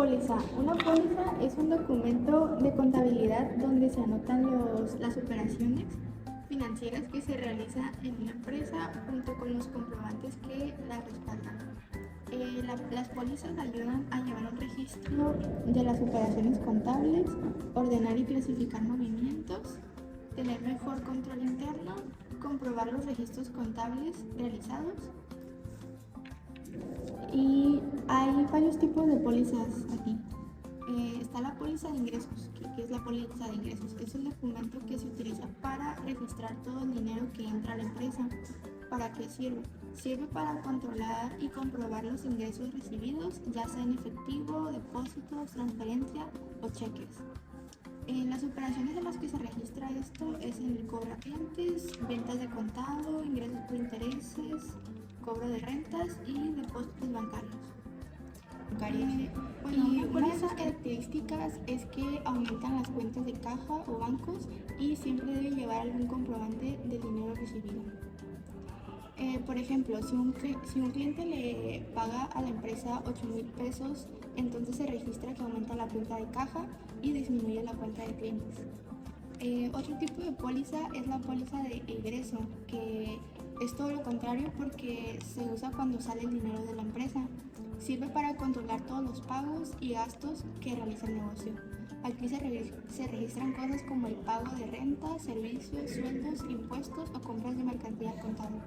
póliza? Una póliza es un documento de contabilidad donde se anotan las operaciones financieras que se realizan en una empresa junto con los comprobantes que la respaldan. Las pólizas ayudan a llevar un registro de las operaciones contables, ordenar y clasificar movimientos, tener mejor control interno, comprobar los registros contables realizados. Y hay varios tipos de pólizas aquí. Está la póliza de ingresos, que es la póliza de ingresos. Es el documento que se utiliza para registrar todo el dinero que entra a la empresa. ¿Para qué sirve? Sirve para controlar y comprobar los ingresos recibidos, ya sea en efectivo, depósitos, transferencia o cheques. Las operaciones en las que se registra esto es en el cobro a clientes, ventas de contado, ingresos por intereses, cobro de rentas y depósitos bancarios. Una de sus características es que aumentan las cuentas de caja o bancos y siempre debe llevar algún comprobante del dinero recibido. Por ejemplo, si un cliente le paga a la empresa 8,000 pesos, entonces se registra que aumenta la cuenta de caja y disminuye la cuenta de clientes. Otro tipo de póliza es la póliza de egreso, que es todo lo contrario porque se usa cuando sale el dinero de la empresa. Sirve para controlar todos los pagos y gastos que realiza el negocio. Aquí se registran cosas como el pago de renta, servicios, sueldos, impuestos o compras de mercancía al contado.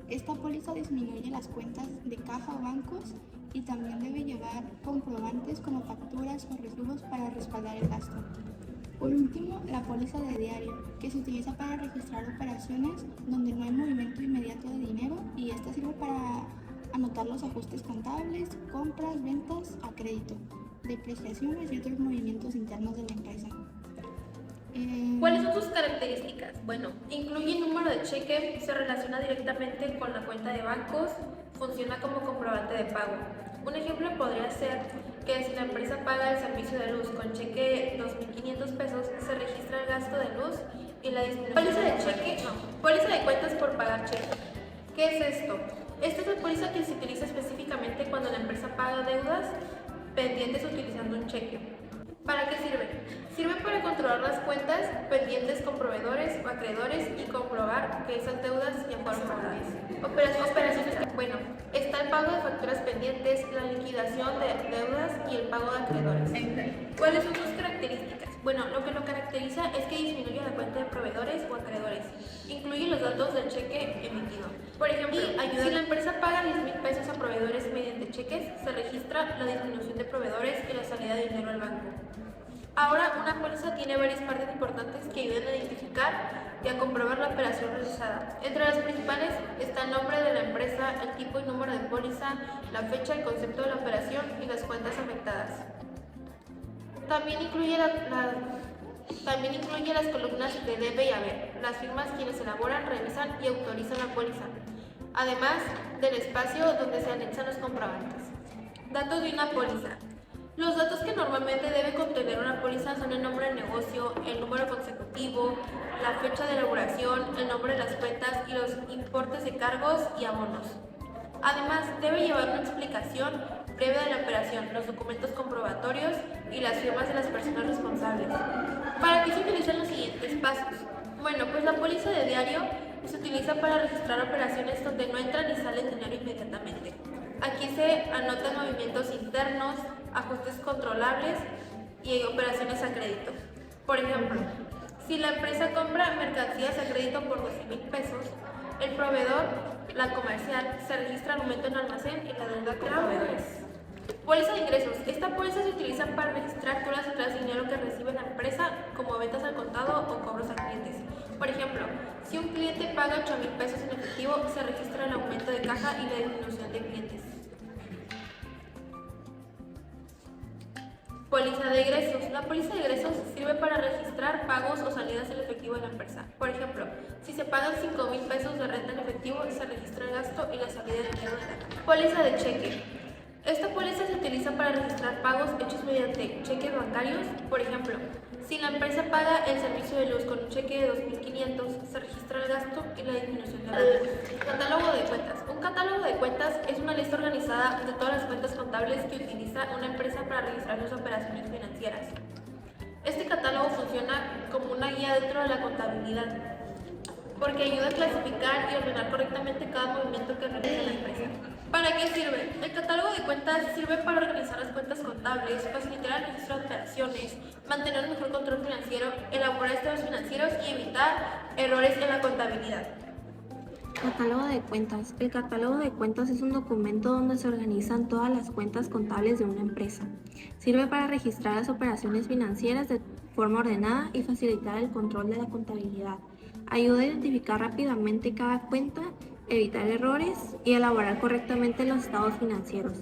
Esta póliza disminuye las cuentas de caja o bancos y también debe llevar comprobantes como facturas o recibos para respaldar el gasto. Por último, la póliza de diario, que se utiliza para registrar operaciones donde no hay movimiento inmediato de dinero, y esta sirve para anotar los ajustes contables, compras, ventas a crédito, depreciaciones y otros movimientos internos de la empresa. ¿Cuáles son sus características? Bueno, incluye número de cheque, se relaciona directamente con la cuenta de bancos, funciona como comprobante de pago. Un ejemplo podría ser que si la empresa paga el servicio de luz con cheque 2,500 pesos, se registra el gasto de luz y la disminución. Póliza de cuentas por pagar cheque. ¿Qué es esto? Esta es la póliza que se utiliza específicamente cuando la empresa paga deudas pendientes utilizando un cheque. ¿Para qué sirve? Sirve para controlar las cuentas pendientes con proveedores o acreedores y comprobar que esas deudas ya fueron pagadas. Operaciones. Bueno, está el pago de facturas pendientes, la liquidación de deudas y el pago de acreedores. ¿Cuáles son sus características? Bueno, lo que lo caracteriza es que disminuye la cuenta de proveedores o acreedores. Incluye los datos del cheque emitido. Por ejemplo, si la empresa paga 10,000 pesos a proveedores mediante cheques, se registra la disminución de proveedores y la salida de dinero al banco. Ahora, una póliza tiene varias partes importantes que ayudan a identificar y a comprobar la operación realizada. Entre las principales está el nombre de la empresa, el tipo y número de póliza, la fecha y concepto de la operación y las cuentas afectadas. También incluye las columnas de debe y haber, las firmas quienes elaboran, revisan y autorizan la póliza, además del espacio donde se anexan los comprobantes. Datos de una póliza. Los datos que normalmente debe contener una póliza son el nombre del negocio, el número consecutivo, la fecha de elaboración, el nombre de las cuentas y los importes de cargos y abonos. Además, debe llevar una explicación previa de la operación, los documentos comprobatorios y las firmas de las personas responsables. ¿Para qué se utilizan los siguientes pasos? Bueno, pues la póliza de diario se utiliza para registrar operaciones donde no entra ni sale dinero inmediatamente. Aquí se anotan movimientos internos, ajustes controlables y operaciones a crédito. Por ejemplo, si la empresa compra mercancías a crédito por 12,000 pesos, el proveedor, la comercial, se registra el aumento en almacén y la deuda con proveedores. Póliza de ingresos. Esta póliza se utiliza para registrar todas las entradas de dinero que recibe la empresa, como ventas al contado o cobros a clientes. Por ejemplo, si un cliente paga 8,000 pesos en efectivo, se registra el aumento de caja y la disminución de clientes. Póliza de egresos. La póliza de egresos sirve para registrar pagos o salidas en efectivo de la empresa. Por ejemplo, si se pagan 5,000 pesos de renta en efectivo, se registra el gasto y la salida de dinero de la empresa. Póliza de cheque. Esta póliza se utiliza para registrar pagos hechos mediante cheques bancarios. Por ejemplo, si la empresa paga el servicio de luz con un cheque de 2,500, se registra el gasto y la disminución de la deuda. Catálogo de cuentas. Un catálogo de cuentas es una lista organizada de todas las cuentas contables que utiliza una empresa para registrar sus operaciones financieras. Este catálogo funciona como una guía dentro de la contabilidad, porque ayuda a clasificar y ordenar correctamente cada movimiento que realiza la empresa. ¿Para qué sirve? El catálogo de cuentas sirve para organizar las cuentas contables, facilitar el registro de operaciones, mantener un mejor control financiero, elaborar estados financieros y evitar errores en la contabilidad. Catálogo de cuentas. El catálogo de cuentas es un documento donde se organizan todas las cuentas contables de una empresa. Sirve para registrar las operaciones financieras de forma ordenada y facilitar el control de la contabilidad. Ayuda a identificar rápidamente cada cuenta, evitar errores y elaborar correctamente los estados financieros.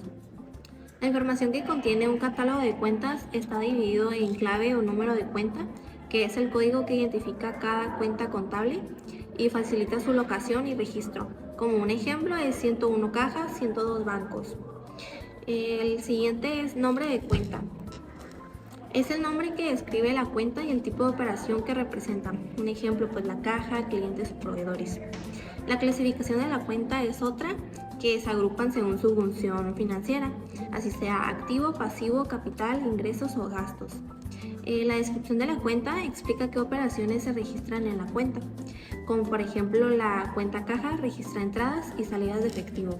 La información que contiene un catálogo de cuentas está dividido en clave o número de cuenta, que es el código que identifica cada cuenta contable y facilita su locación y registro. Como un ejemplo es 101 cajas, 102 bancos. El siguiente es nombre de cuenta. Es el nombre que describe la cuenta y el tipo de operación que representa. Un ejemplo, pues la caja, clientes o proveedores. La clasificación de la cuenta es otra, que se agrupan según su función financiera, así sea activo, pasivo, capital, ingresos o gastos. La descripción de la cuenta explica qué operaciones se registran en la cuenta, como por ejemplo la cuenta caja registra entradas y salidas de efectivo.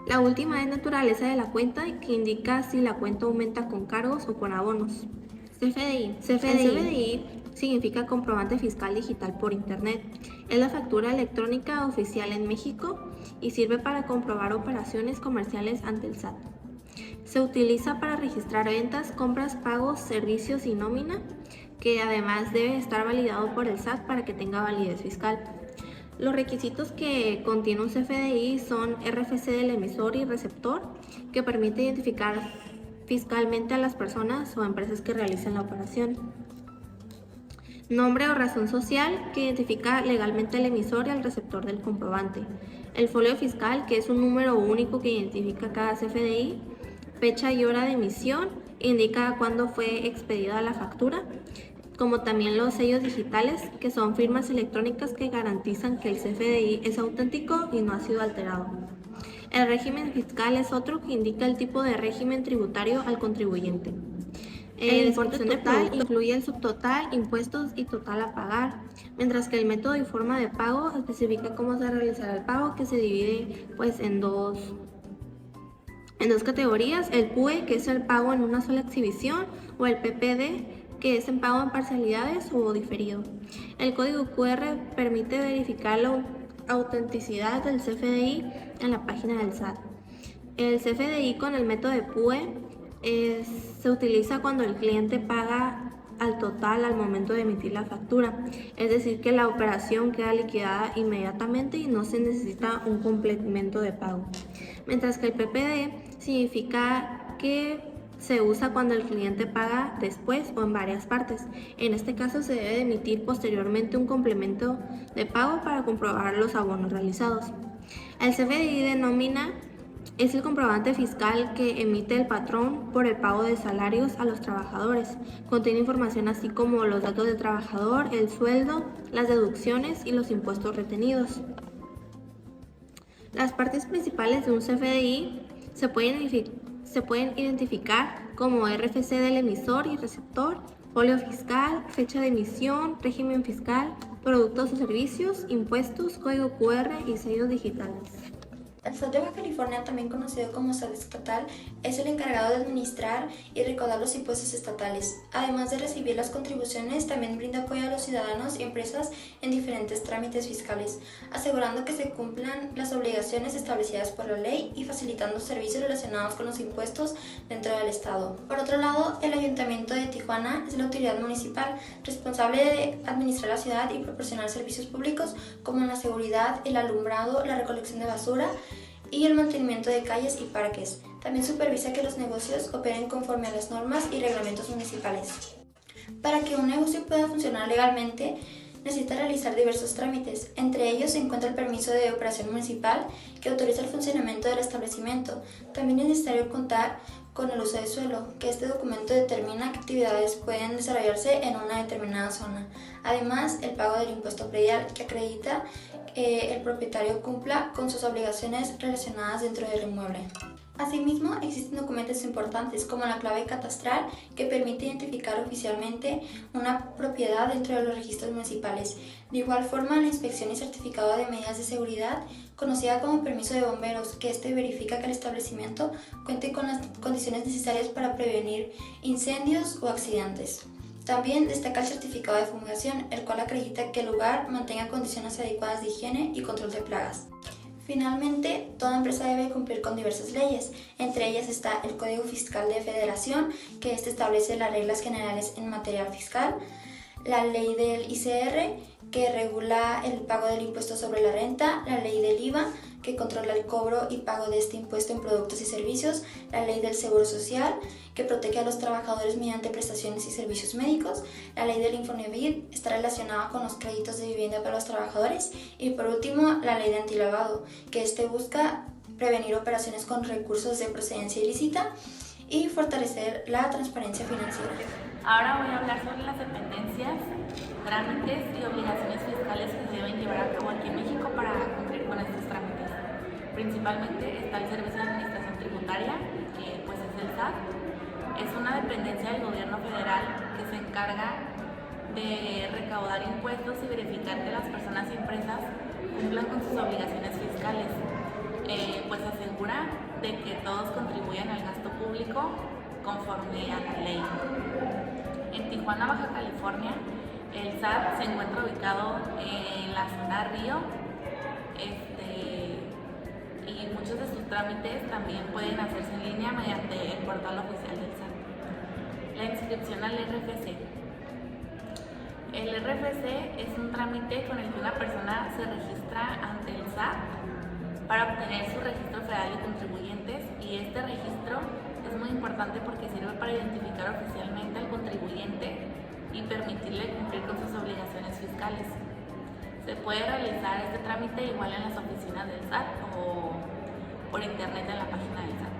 La última es naturaleza de la cuenta, que indica si la cuenta aumenta con cargos o con abonos. CFDI. El CFDI significa comprobante fiscal digital por Internet. Es la factura electrónica oficial en México y sirve para comprobar operaciones comerciales ante el SAT. Se utiliza para registrar ventas, compras, pagos, servicios y nómina, que además debe estar validado por el SAT para que tenga validez fiscal. Los requisitos que contiene un CFDI son RFC del emisor y receptor, que permite identificar fiscalmente a las personas o empresas que realicen la operación. Nombre o razón social, que identifica legalmente al emisor y al receptor del comprobante. El folio fiscal, que es un número único que identifica cada CFDI. Fecha y hora de emisión, indica cuándo fue expedida la factura, como también los sellos digitales, que son firmas electrónicas que garantizan que el CFDI es auténtico y no ha sido alterado. El régimen fiscal es otro que indica el tipo de régimen tributario al contribuyente. El importe total incluye el subtotal, impuestos y total a pagar, mientras que el método y forma de pago especifica cómo se realizará el pago, que se divide en dos categorías: el PUE, que es el pago en una sola exhibición, o el PPD, que es en pago en parcialidades o diferido. El código QR permite verificar la autenticidad del CFDI en la página del SAT. El CFDI con el método de PUE se utiliza cuando el cliente paga al total al momento de emitir la factura, es decir, que la operación queda liquidada inmediatamente y no se necesita un complemento de pago. Mientras que el PPD significa que se usa cuando el cliente paga después o en varias partes. En este caso se debe de emitir posteriormente un complemento de pago para comprobar los abonos realizados. El CFDI de nómina es el comprobante fiscal que emite el patrón por el pago de salarios a los trabajadores. Contiene información así como los datos del trabajador, el sueldo, las deducciones y los impuestos retenidos. Las partes principales de un CFDI se pueden identificar como RFC del emisor y receptor, folio fiscal, fecha de emisión, régimen fiscal, productos o servicios, impuestos, código QR y sellos digitales. El SAT de Baja California, también conocido como SAT estatal, es el encargado de administrar y recaudar los impuestos estatales. Además de recibir las contribuciones, también brinda apoyo a los ciudadanos y empresas en diferentes trámites fiscales, asegurando que se cumplan las obligaciones establecidas por la ley y facilitando servicios relacionados con los impuestos dentro del Estado. Por otro lado, el Ayuntamiento de Tijuana es la autoridad municipal responsable de administrar la ciudad y proporcionar servicios públicos como la seguridad, el alumbrado, la recolección de basura y el mantenimiento de calles y parques. También supervisa que los negocios operen conforme a las normas y reglamentos municipales. Para que un negocio pueda funcionar legalmente, necesita realizar diversos trámites. Entre ellos se encuentra el permiso de operación municipal, que autoriza el funcionamiento del establecimiento. También es necesario contar con el uso de suelo, que este documento determina qué actividades pueden desarrollarse en una determinada zona. Además, el pago del impuesto predial, que acredita que el propietario cumpla con sus obligaciones relacionadas dentro del inmueble. Asimismo, existen documentos importantes como la clave catastral que permite identificar oficialmente una propiedad dentro de los registros municipales. De igual forma, la inspección y certificado de medidas de seguridad, conocida como permiso de bomberos, que verifica que el establecimiento cuente con las condiciones necesarias para prevenir incendios o accidentes. También destaca el certificado de fumigación, el cual acredita que el lugar mantenga condiciones adecuadas de higiene y control de plagas. Finalmente, toda empresa debe cumplir con diversas leyes. Entre ellas está el Código Fiscal de Federación, que establece las reglas generales en materia fiscal, la ley del ICR, que regula el pago del impuesto sobre la renta, la ley del IVA, que controla el cobro y pago de este impuesto en productos y servicios, la ley del Seguro Social, que protege a los trabajadores mediante prestaciones y servicios médicos, la ley del Infonavit está relacionada con los créditos de vivienda para los trabajadores y por último la ley de antilavado, que busca prevenir operaciones con recursos de procedencia ilícita y fortalecer la transparencia financiera. Ahora voy a hablar sobre las dependencias, trámites y obligaciones fiscales que se deben llevar a cabo aquí en México para cumplir con estos trámites. Principalmente está el Servicio de Administración Tributaria, que pues es el SAT. Es una dependencia del gobierno federal que se encarga de recaudar impuestos y verificar que las personas y empresas cumplan con sus obligaciones fiscales. Pues asegura de que todos contribuyan al gasto público conforme a la ley. En Tijuana, Baja California, el SAT se encuentra ubicado en la zona Río y muchos de sus trámites también pueden hacerse en línea mediante el portal oficial del SAT. La inscripción al RFC. El RFC es un trámite con el que una persona se registra ante el SAT para obtener su registro federal de contribuyentes y este registro es muy importante porque sirve para identificar oficialmente al contribuyente y permitirle cumplir con sus obligaciones fiscales. Se puede realizar este trámite igual en las oficinas del SAT o por internet en la página del SAT.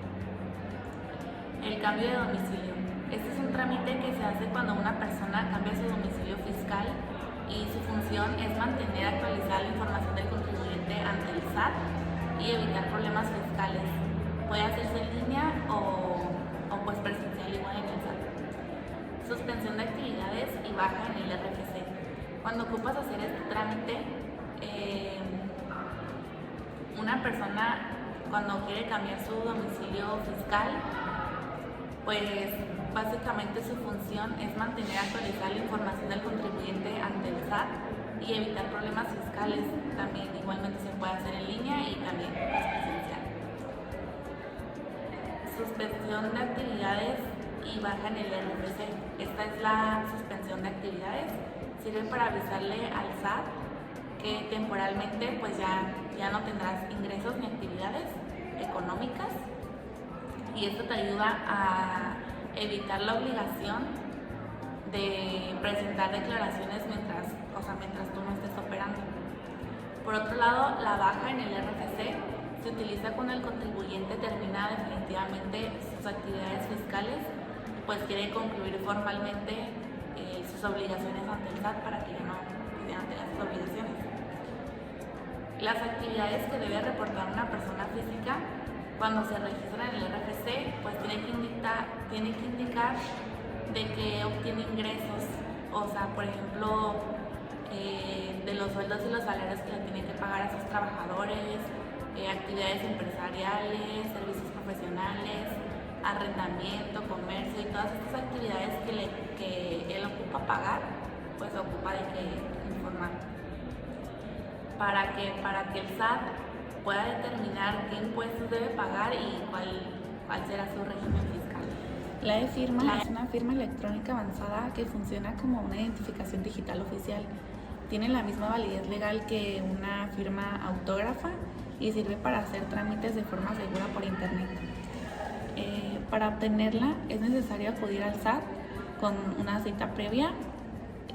El cambio de domicilio. Este es un trámite que se hace cuando una persona cambia su domicilio fiscal y su función es mantener actualizada la información del contribuyente ante el SAT y evitar problemas fiscales. Puede hacerse en línea o pues presencial igual en el SAT. Suspensión de actividades y baja en el RFC. Cuando ocupas hacer este trámite, una persona cuando quiere cambiar su domicilio fiscal, pues básicamente su función es mantener actualizada la información del contribuyente ante el SAT y evitar problemas fiscales. También igualmente se puede hacer en línea y también presencial. Suspensión de actividades y baja en el RFC. Esta es la suspensión de actividades. Sirve para avisarle al SAT que temporalmente pues ya no tendrás ingresos ni actividades económicas y esto te ayuda a evitar la obligación de presentar declaraciones mientras tú no estés operando. Por otro lado, la baja en el RFC se utiliza cuando el contribuyente termina definitivamente sus actividades fiscales, pues quiere concluir formalmente sus obligaciones ante el SAT para que ya no tenga sus obligaciones. Las actividades que debe reportar una persona física cuando se registra en el RFC, pues tiene que indicar de que obtiene ingresos, o sea, por ejemplo, de los sueldos y los salarios que le tienen que pagar a sus trabajadores, actividades empresariales, servicios profesionales, arrendamiento, comercio y todas estas actividades que él ocupa pagar, pues ocupa de que informar. Para que el SAT pueda determinar qué impuestos debe pagar y cuál será su régimen fiscal. La e-firma es una firma electrónica avanzada que funciona como una identificación digital oficial. Tiene la misma validez legal que una firma autógrafa y sirve para hacer trámites de forma segura por internet. Para obtenerla es necesario acudir al SAT con una cita previa,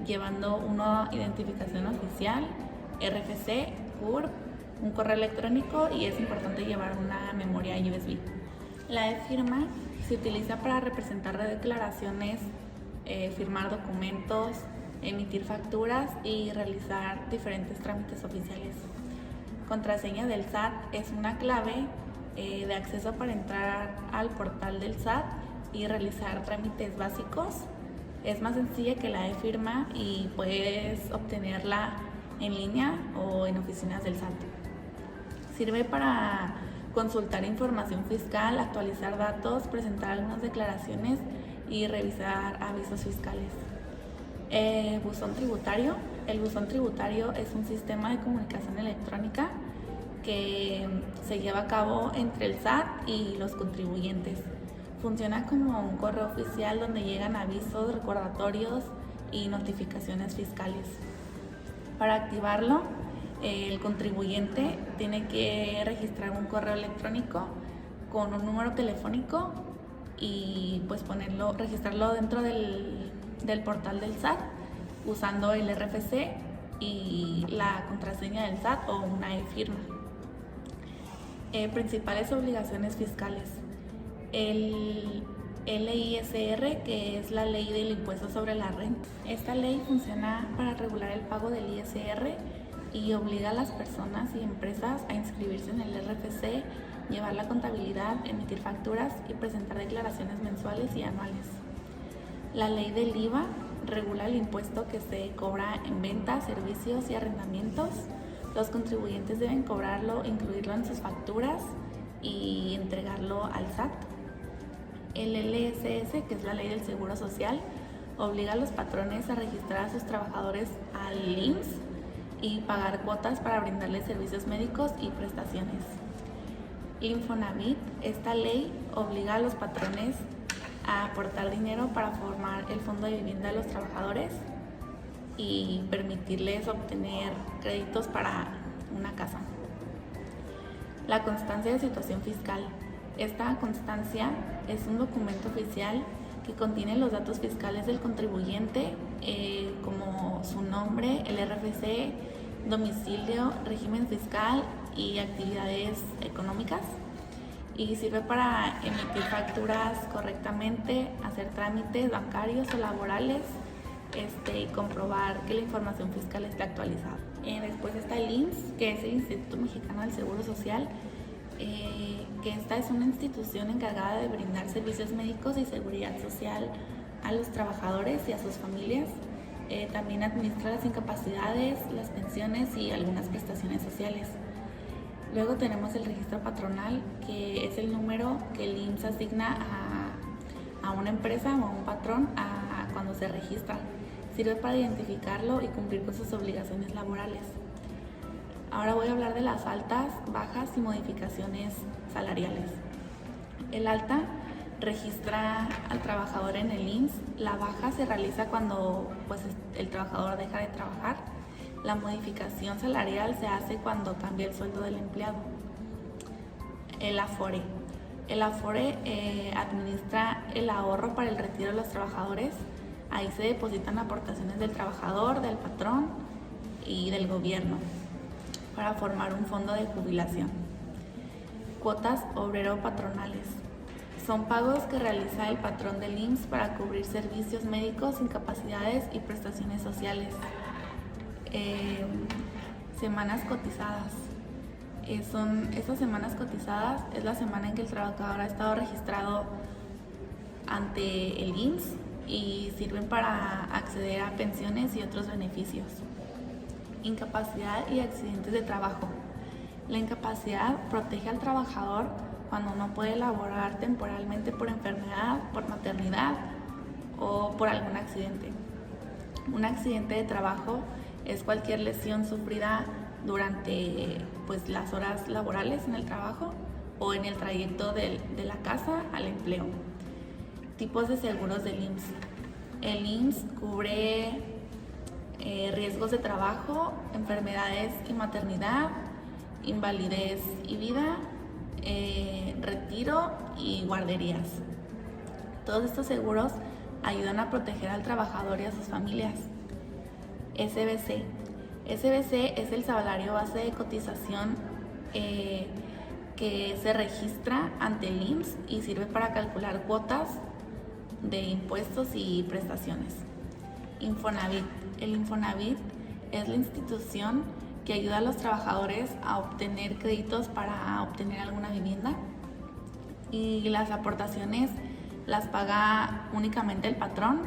llevando una identificación oficial, RFC, CURP, un correo electrónico y es importante llevar una memoria USB. La e-firma se utiliza para representar declaraciones, firmar documentos, emitir facturas y realizar diferentes trámites oficiales. Contraseña del SAT es una clave de acceso para entrar al portal del SAT y realizar trámites básicos. Es más sencilla que la e-firma y puedes obtenerla en línea o en oficinas del SAT. Sirve para consultar información fiscal, actualizar datos, presentar algunas declaraciones y revisar avisos fiscales. Buzón tributario. El buzón tributario es un sistema de comunicación electrónica que se lleva a cabo entre el SAT y los contribuyentes. Funciona como un correo oficial donde llegan avisos, recordatorios y notificaciones fiscales. Para activarlo, el contribuyente tiene que registrar un correo electrónico con un número telefónico y pues registrarlo dentro del portal del SAT usando el RFC y la contraseña del SAT o una e-firma. Principales obligaciones fiscales. El LISR, que es la ley del impuesto sobre la renta. Esta ley funciona para regular el pago del ISR y obliga a las personas y empresas a inscribirse en el RFC, llevar la contabilidad, emitir facturas y presentar declaraciones mensuales y anuales. La ley del IVA regula el impuesto que se cobra en ventas, servicios y arrendamientos. Los contribuyentes deben cobrarlo, incluirlo en sus facturas y entregarlo al SAT. El LSS, que es la ley del Seguro Social, obliga a los patrones a registrar a sus trabajadores al IMSS y pagar cuotas para brindarles servicios médicos y prestaciones. Infonavit, esta ley obliga a los patrones a aportar dinero para formar el fondo de vivienda de los trabajadores y permitirles obtener créditos para una casa. La constancia de situación fiscal. Esta constancia es un documento oficial que contiene los datos fiscales del contribuyente, como su nombre, el RFC, domicilio, régimen fiscal y actividades económicas, y sirve para emitir facturas correctamente, hacer trámites bancarios o laborales y comprobar que la información fiscal esté actualizada. Después está el IMSS, que es el Instituto Mexicano del Seguro Social, que esta es una institución encargada de brindar servicios médicos y seguridad social a los trabajadores y a sus familias. También administra las incapacidades, las pensiones y algunas prestaciones sociales. Luego tenemos el registro patronal, que es el número que el IMSS asigna a una empresa o a un patrón cuando se registra. Sirve para identificarlo y cumplir con sus obligaciones laborales. Ahora voy a hablar de las altas, bajas y modificaciones salariales. El alta registra al trabajador en el IMSS. La baja se realiza cuando el trabajador deja de trabajar. La modificación salarial se hace cuando cambia el sueldo del empleado. El Afore. El Afore administra el ahorro para el retiro de los trabajadores. Ahí se depositan aportaciones del trabajador, del patrón y del gobierno para formar un fondo de jubilación. Cuotas obrero-patronales. Son pagos que realiza el patrón del IMSS para cubrir servicios médicos, incapacidades y prestaciones sociales. Semanas cotizadas. Estas semanas cotizadas es la semana en que el trabajador ha estado registrado ante el IMSS y sirven para acceder a pensiones y otros beneficios. Incapacidad y accidentes de trabajo. La incapacidad protege al trabajador cuando no puede laborar temporalmente por enfermedad, por maternidad o por algún accidente. Un accidente de trabajo es cualquier lesión sufrida durante las horas laborales en el trabajo o en el trayecto de la casa al empleo. Tipos de seguros del IMSS. El IMSS cubre riesgos de trabajo, enfermedades y maternidad, invalidez y vida, retiro y guarderías. Todos estos seguros ayudan a proteger al trabajador y a sus familias. SBC. SBC es el salario base de cotización que se registra ante el IMSS y sirve para calcular cuotas de impuestos y prestaciones. Infonavit. El Infonavit es la institución que ayuda a los trabajadores a obtener créditos para obtener alguna vivienda, y las aportaciones las paga únicamente el patrón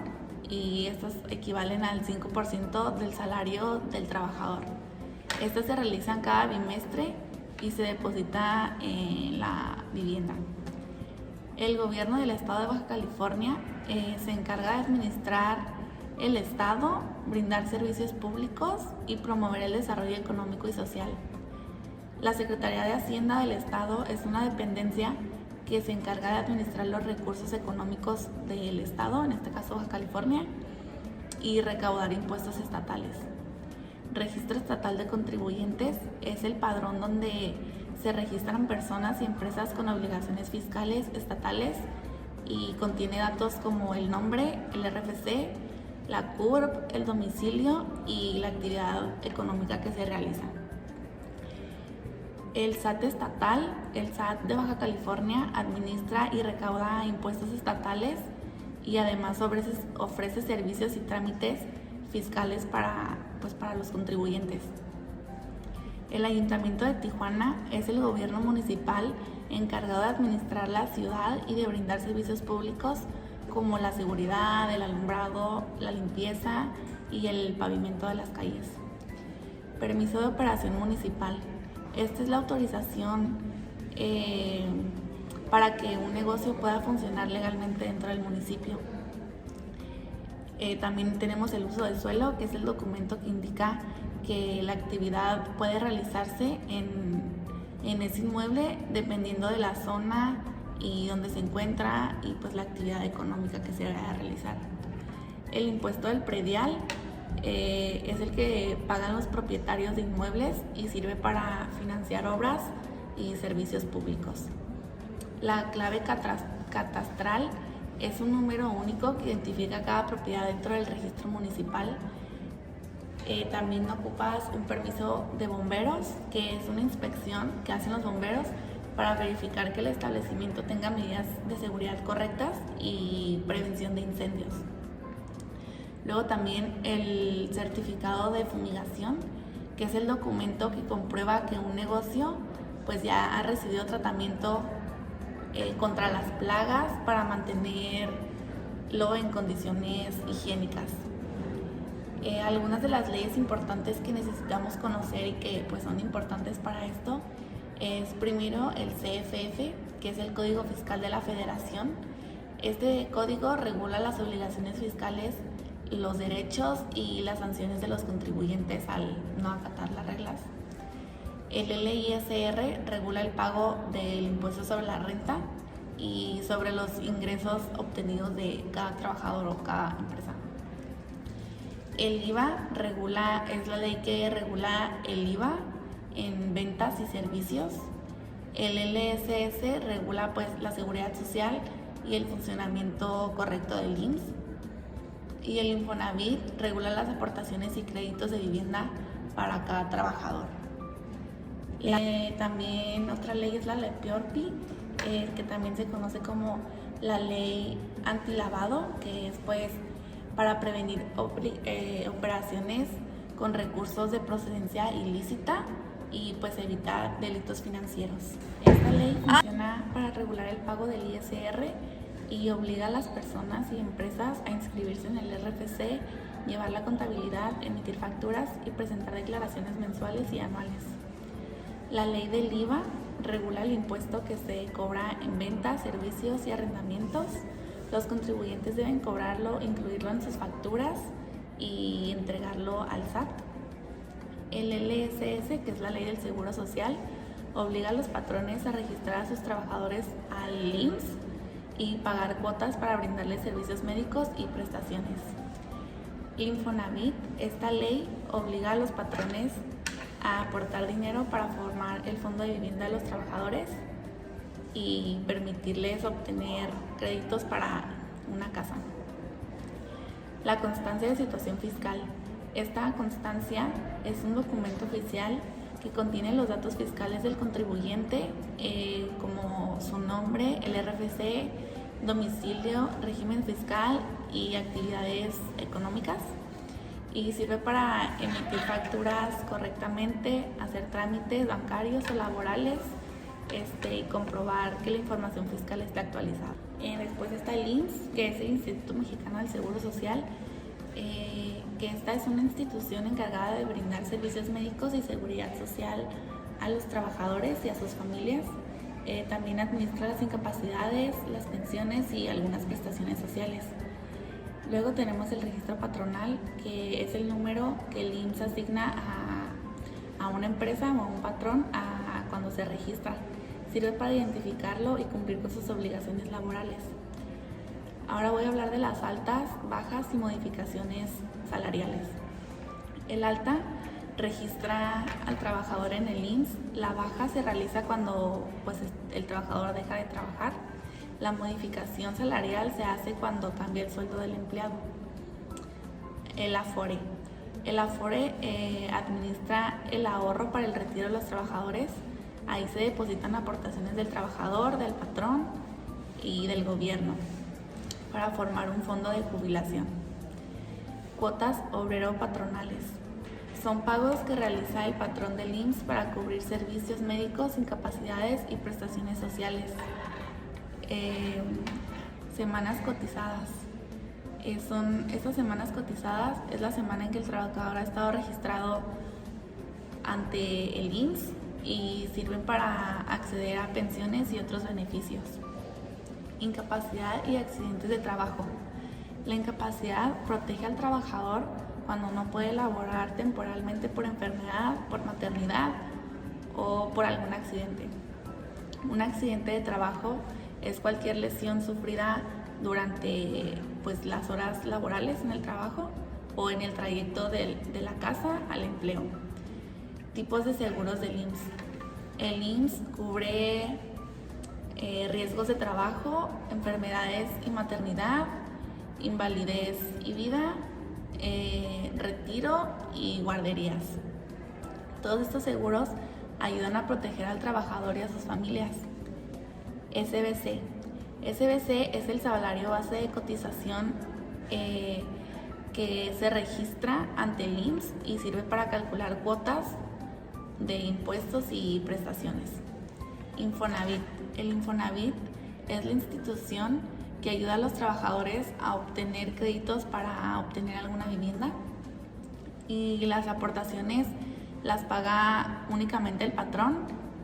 y estas equivalen al 5% del salario del trabajador. Estas se realizan cada bimestre y se deposita en la vivienda. El gobierno del estado de Baja California se encarga de administrar el estado, brindar servicios públicos y promover el desarrollo económico y social. La Secretaría de Hacienda del estado es una dependencia que se encarga de administrar los recursos económicos del estado, en este caso Baja California, y recaudar impuestos estatales. Registro Estatal de Contribuyentes es el padrón donde se registran personas y empresas con obligaciones fiscales estatales y contiene datos como el nombre, el RFC, la CURP, el domicilio y la actividad económica que se realiza. El SAT estatal, el SAT de Baja California, administra y recauda impuestos estatales y además ofrece servicios y trámites fiscales para los contribuyentes. El Ayuntamiento de Tijuana es el gobierno municipal encargado de administrar la ciudad y de brindar servicios públicos como la seguridad, el alumbrado, la limpieza y el pavimento de las calles. Permiso de operación municipal. Esta es la autorización para que un negocio pueda funcionar legalmente dentro del municipio. También tenemos el uso del suelo, que es el documento que indica que la actividad puede realizarse en ese inmueble dependiendo de la zona y donde se encuentra y pues la actividad económica que se vaya a realizar. El impuesto del predial es el que pagan los propietarios de inmuebles y sirve para financiar obras y servicios públicos. La clave catastral es un número único que identifica cada propiedad dentro del registro municipal. También ocupas un permiso de bomberos, que es una inspección que hacen los bomberos para verificar que el establecimiento tenga medidas de seguridad correctas y prevención de incendios. Luego también el certificado de fumigación, que es el documento que comprueba que un negocio pues ya ha recibido tratamiento contra las plagas para mantenerlo en condiciones higiénicas. Algunas de las leyes importantes que necesitamos conocer y que pues son importantes para esto es primero el CFF, que es el Código Fiscal de la Federación. Este código regula las obligaciones fiscales, los derechos y las sanciones de los contribuyentes al no acatar las reglas. El LISR regula el pago del impuesto sobre la renta y sobre los ingresos obtenidos de cada trabajador o cada empresa. El IVA es la ley que regula el IVA en ventas y servicios. El LSS regula pues la seguridad social y el funcionamiento correcto del IMSS. Y el Infonavit regula las aportaciones y créditos de vivienda para cada trabajador. También otra ley es la ley PIORPI, que también se conoce como la ley antilavado, que es pues para prevenir operaciones con recursos de procedencia ilícita y pues evitar delitos financieros. Esta ley funciona para regular el pago del ISR y obliga a las personas y empresas a inscribirse en el RFC, llevar la contabilidad, emitir facturas y presentar declaraciones mensuales y anuales. La ley del IVA regula el impuesto que se cobra en ventas, servicios y arrendamientos. Los contribuyentes deben cobrarlo, incluirlo en sus facturas y entregarlo al SAT. El LSS, que es la ley del Seguro Social, obliga a los patrones a registrar a sus trabajadores al IMSS y pagar cuotas para brindarles servicios médicos y prestaciones. Infonavit, esta ley obliga a los patrones a aportar dinero para formar el fondo de vivienda de los trabajadores y permitirles obtener créditos para una casa. La constancia de situación fiscal. Esta constancia es un documento oficial que contiene los datos fiscales del contribuyente, como su nombre, el RFC, domicilio, régimen fiscal y actividades económicas. y sirve para emitir facturas correctamente, hacer trámites bancarios o laborales y comprobar que la información fiscal esté actualizada. Después está el IMSS, que es el Instituto Mexicano del Seguro Social, que esta es una institución encargada de brindar servicios médicos y seguridad social a los trabajadores y a sus familias. También administra las incapacidades, las pensiones y algunas prestaciones sociales. Luego tenemos el registro patronal, que es el número que el IMSS asigna a una empresa o a un patrón cuando se registra. Sirve para identificarlo y cumplir con sus obligaciones laborales. Ahora voy a hablar de las altas, bajas y modificaciones salariales. El alta registra al trabajador en el IMSS. La baja se realiza cuando el trabajador deja de trabajar. La modificación salarial se hace cuando cambia el sueldo del empleado. El Afore. El Afore administra el ahorro para el retiro de los trabajadores. Ahí se depositan aportaciones del trabajador, del patrón y del gobierno para formar un fondo de jubilación. Cuotas obrero-patronales. Son pagos que realiza el patrón del IMSS para cubrir servicios médicos, incapacidades y prestaciones sociales. Semanas cotizadas. Estas semanas cotizadas es la semana en que el trabajador ha estado registrado ante el IMSS y sirven para acceder a pensiones y otros beneficios. Incapacidad y accidentes de trabajo. La incapacidad protege al trabajador cuando no puede laborar temporalmente por enfermedad, por maternidad o por algún accidente. Un accidente de trabajo es cualquier lesión sufrida durante las horas laborales en el trabajo o en el trayecto de la casa al empleo. Tipos de seguros del IMSS. El IMSS cubre riesgos de trabajo, enfermedades y maternidad, invalidez y vida, retiro y guarderías. Todos estos seguros ayudan a proteger al trabajador y a sus familias. SBC. SBC es el salario base de cotización que se registra ante el IMSS y sirve para calcular cuotas de impuestos y prestaciones. Infonavit. El Infonavit es la institución que ayuda a los trabajadores a obtener créditos para obtener alguna vivienda y las aportaciones las paga únicamente el patrón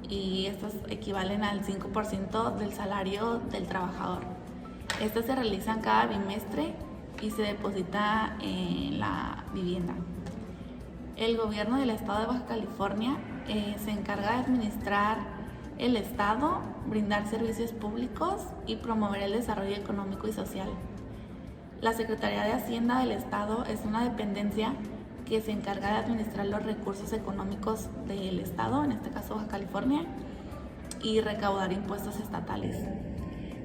y estos equivalen al 5% del salario del trabajador. Estas se realizan cada bimestre y se deposita en la vivienda. El gobierno del estado de Baja California se encarga de administrar el estado, brindar servicios públicos y promover el desarrollo económico y social. La Secretaría de Hacienda del estado es una dependencia que se encarga de administrar los recursos económicos del estado, en este caso Baja California, y recaudar impuestos estatales.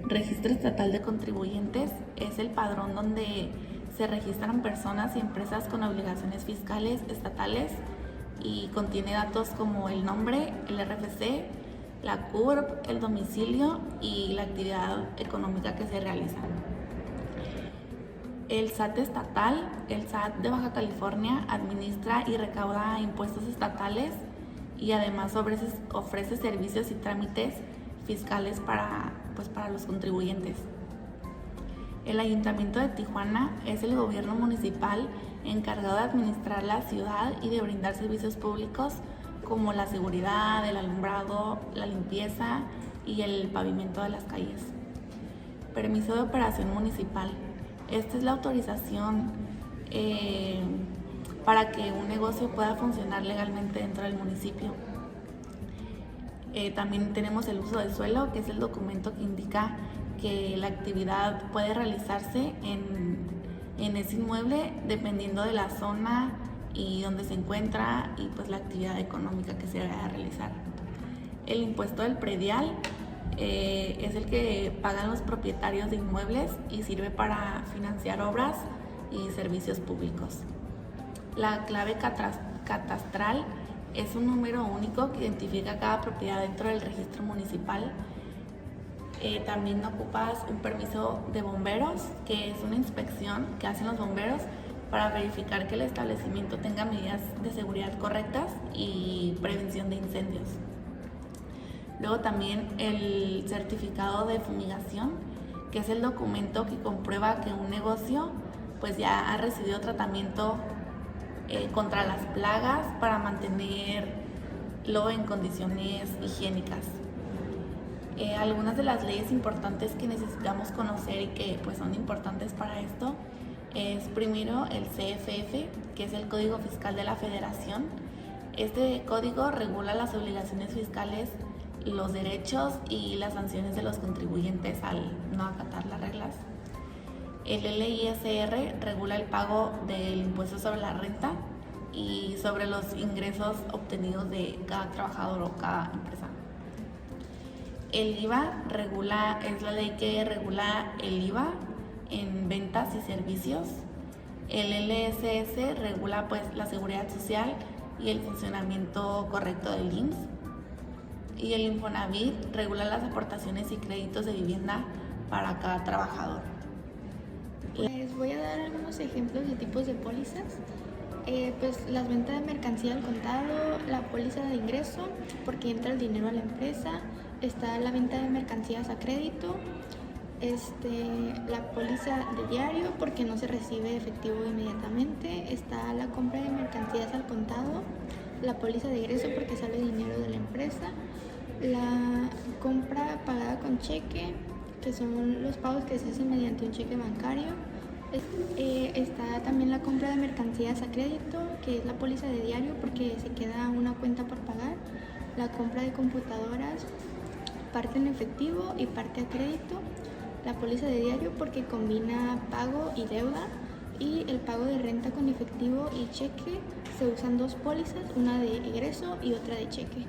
Registro Estatal de Contribuyentes es el padrón donde se registran personas y empresas con obligaciones fiscales estatales y contiene datos como el nombre, el RFC, la CURP, el domicilio y la actividad económica que se realiza. El SAT estatal, el SAT de Baja California, administra y recauda impuestos estatales y además ofrece servicios y trámites fiscales para los contribuyentes. El Ayuntamiento de Tijuana es el gobierno municipal encargado de administrar la ciudad y de brindar servicios públicos como la seguridad, el alumbrado, la limpieza y el pavimento de las calles. Permiso de operación municipal. Esta es la autorización para que un negocio pueda funcionar legalmente dentro del municipio. También tenemos el uso de suelo, que es el documento que indica que la actividad puede realizarse en ese inmueble dependiendo de la zona y dónde se encuentra y la actividad económica que se vaya a realizar. El impuesto del predial es el que pagan los propietarios de inmuebles y sirve para financiar obras y servicios públicos. La clave catastral es un número único que identifica cada propiedad dentro del registro municipal. También ocupas un permiso de bomberos, que es una inspección que hacen los bomberos para verificar que el establecimiento tenga medidas de seguridad correctas y prevención de incendios. Luego también el certificado de fumigación, que es el documento que comprueba que un negocio pues ya ha recibido tratamiento contra las plagas para mantenerlo en condiciones higiénicas. Algunas de las leyes importantes que necesitamos conocer y que pues son importantes para esto es primero el CFF, que es el Código Fiscal de la Federación. Este código regula las obligaciones fiscales, los derechos y las sanciones de los contribuyentes al no acatar las reglas. El LISR regula el pago del impuesto sobre la renta y sobre los ingresos obtenidos de cada trabajador o cada empresa. El IVA es la ley que regula el IVA en ventas y servicios. El LSS regula pues la seguridad social y el funcionamiento correcto del IMSS. Y el Infonavit regula las aportaciones y créditos de vivienda para cada trabajador. Les voy a dar algunos ejemplos de tipos de pólizas. Pues las ventas de mercancía al contado, la póliza de ingreso, porque entra el dinero a la empresa, está la venta de mercancías a crédito, la póliza de diario, porque no se recibe efectivo inmediatamente, está la compra de mercancías al contado, la póliza de ingreso, porque sale dinero de la empresa, la compra pagada con cheque, que son los pagos que se hacen mediante un cheque bancario. Está también la compra de mercancías a crédito, que es la póliza de diario, porque se queda una cuenta por pagar. La compra de computadoras, parte en efectivo y parte a crédito. La póliza de diario, porque combina pago y deuda. Y el pago de renta con efectivo y cheque, se usan dos pólizas, una de ingreso y otra de cheque.